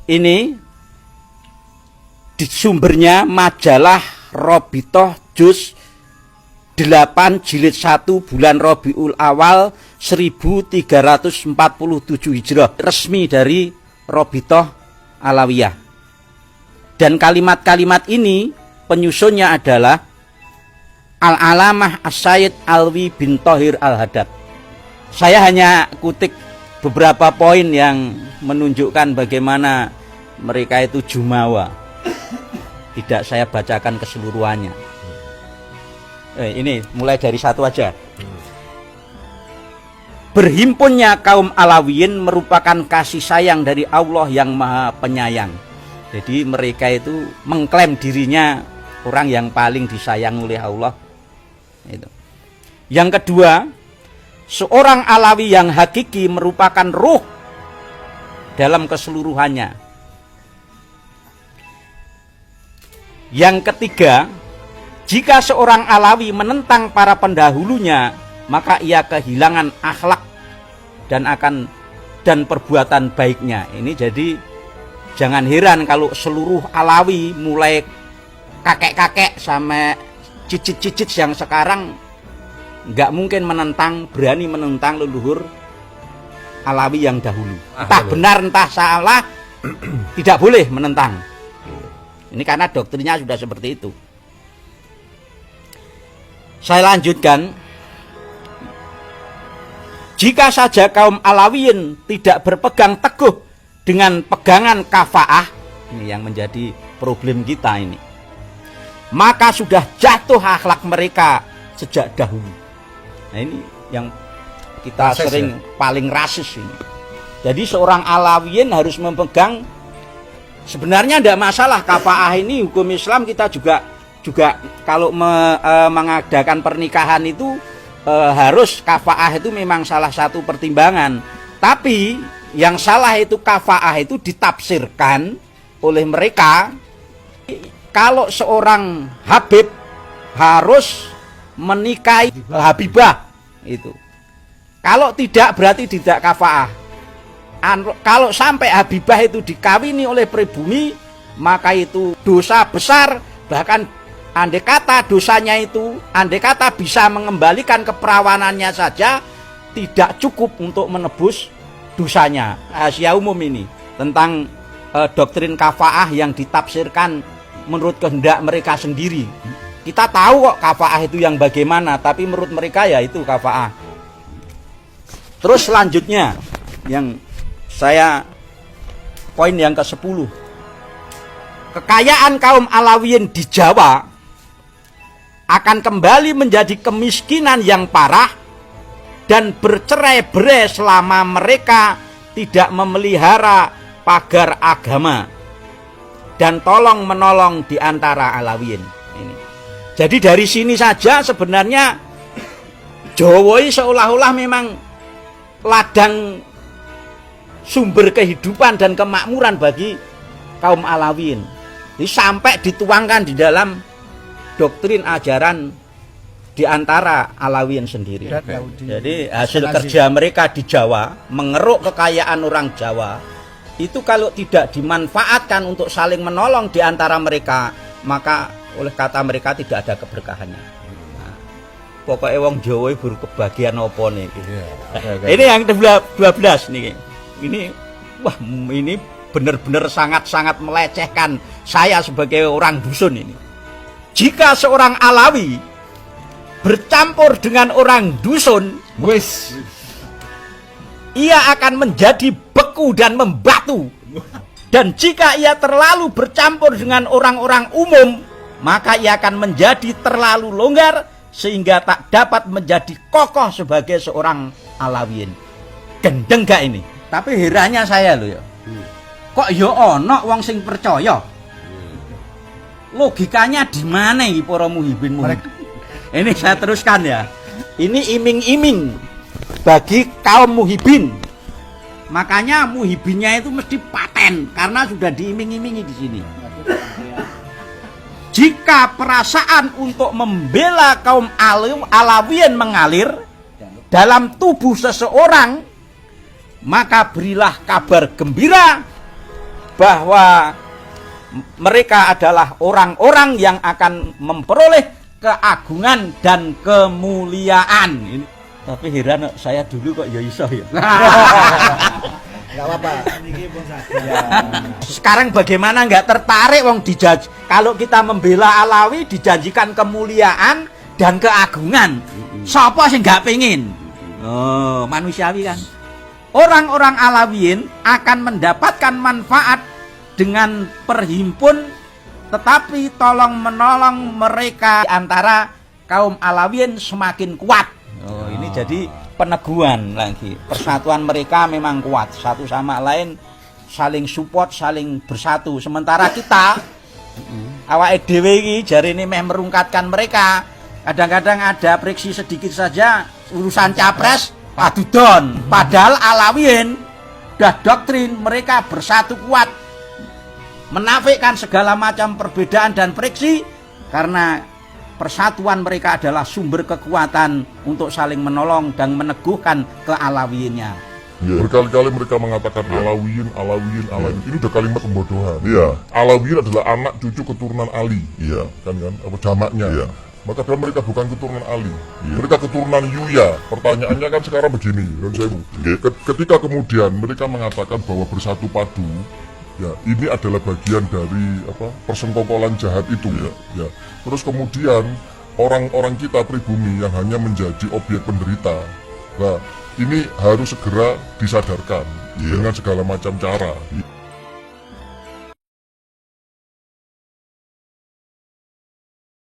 Ini di sumbernya majalah Robitoh Juz 8 jilid 1 bulan Rabiul Awal 1347 Hijrah, resmi dari Robitoh Alawiyah. Dan kalimat-kalimat ini penyusunnya adalah Al-Alamah As-Sayyid Alwi bin Thohir Al-Haddad. Saya hanya kutip beberapa poin yang menunjukkan bagaimana mereka itu jumawa. Tidak saya bacakan keseluruhannya. Ini mulai dari satu aja. Berhimpunnya kaum Alawiyin merupakan kasih sayang dari Allah yang Maha Penyayang. Jadi mereka itu mengklaim dirinya orang yang paling disayang oleh Allah. Itu. Yang kedua, seorang Alawi yang hakiki merupakan ruh dalam keseluruhannya. Yang ketiga, jika seorang Alawi menentang para pendahulunya, maka ia kehilangan akhlak dan perbuatan baiknya. Ini jadi jangan heran kalau seluruh Alawi mulai kakek-kakek sampai cicit-cicit yang sekarang nggak mungkin berani menentang leluhur Alawi yang dahulu. Entah benar entah salah, tidak boleh menentang. Ini karena doktrinnya sudah seperti itu. Saya lanjutkan. Jika saja kaum Alawiyin tidak berpegang teguh dengan pegangan kafaah, ini yang menjadi problem kita ini, maka sudah jatuh akhlak mereka sejak dahulu. Nah ini yang kita rasis, sering paling rasis ini. Jadi seorang Alawiyin harus memegang, sebenarnya tidak masalah kafaah ini, hukum Islam kita juga kalau mengadakan pernikahan itu harus kafaah itu memang salah satu pertimbangan. Tapi yang salah itu kafaah itu ditafsirkan oleh mereka. Kalau seorang Habib harus menikahi Habibah itu. Kalau tidak berarti tidak kafaah. Kalau sampai Habibah itu dikawini oleh pribumi, maka itu dosa besar. Bahkan andai kata dosanya itu, andai kata bisa mengembalikan keperawanannya saja, tidak cukup untuk menebus dosanya. Rahasia umum ini tentang doktrin kafaah yang ditafsirkan menurut kehendak mereka sendiri. Kita tahu kok kafaah itu yang bagaimana, tapi menurut mereka ya itu kafaah. Terus selanjutnya yang saya poin yang ke-10. Kekayaan kaum Alawiyin di Jawa akan kembali menjadi kemiskinan yang parah dan bercerai-berai selama mereka tidak memelihara pagar agama dan tolong menolong di antara Alawiyin ini. Jadi dari sini saja sebenarnya Jawa seolah-olah memang ladang sumber kehidupan dan kemakmuran bagi kaum Alawiyin. Jadi sampai dituangkan di dalam doktrin ajaran di antara Alawiyin sendiri. Jadi hasil kerja mereka di Jawa, mengeruk kekayaan orang Jawa, itu kalau tidak dimanfaatkan untuk saling menolong di antara mereka, maka oleh kata mereka tidak ada keberkahannya. Nah, pokoknya wong Jawa baru kebagian apa nih? Ini yang ke-12 nih. Ini benar-benar sangat-sangat melecehkan saya sebagai orang dusun ini. Jika seorang Alawi bercampur dengan orang dusun, ia akan menjadi beku dan membatu. Dan jika ia terlalu bercampur dengan orang-orang umum, maka ia akan menjadi terlalu longgar sehingga tak dapat menjadi kokoh sebagai seorang Alawiyin. Gendeng gak ini? Tapi herannya saya loh ya. Kok ya ono wong sing percaya? Logikanya di mana iki para muhibin? Ini saya teruskan ya. Ini iming-iming bagi kaum muhibin. Makanya muhibinnya itu mesti paten karena sudah diiming-imingi di sini. Jika perasaan untuk membela kaum Alawiyin mengalir dalam tubuh seseorang, maka berilah kabar gembira bahwa mereka adalah orang-orang yang akan memperoleh keagungan dan kemuliaan. Ini, tapi heran saya dulu kok ya iso ya. Enggak apa-apa. Sekarang bagaimana nggak tertarik wong kalau kita membela Alawi dijanjikan kemuliaan dan keagungan. Siapa sih nggak pengen? Oh, manusiawi kan. Orang-orang Alawiyin akan mendapatkan manfaat dengan perhimpun, tetapi tolong menolong mereka antara kaum Alawiyin semakin kuat. Oh, ini jadi peneguhan lagi. Persatuan mereka memang kuat, satu sama lain saling support, saling bersatu. Sementara kita awake dhewe iki jarine meh merungkatkan mereka. Kadang-kadang ada friksi sedikit saja urusan capres padudon. Padahal Alawiyin dah doktrin mereka bersatu kuat, menafikan segala macam perbedaan dan friksi, karena persatuan mereka adalah sumber kekuatan untuk saling menolong dan meneguhkan kealawiyinnya. Ya. Berkali-kali mereka mengatakan Alawiyin. Ini udah kalimat pembodohan. Ya. Alawiyin adalah anak cucu keturunan Ali. Iya. Kan apa jamaknya. Iya. Maka mereka bukan keturunan Ali. Iya. Mereka keturunan Yuya. Pertanyaannya kan sekarang begini, ketika kemudian mereka mengatakan bahwa bersatu padu, ya ini adalah bagian dari persengkokolan jahat itu. Ya. Terus kemudian orang-orang kita pribumi yang hanya menjadi objek penderita, nah ini harus segera disadarkan dengan segala macam cara.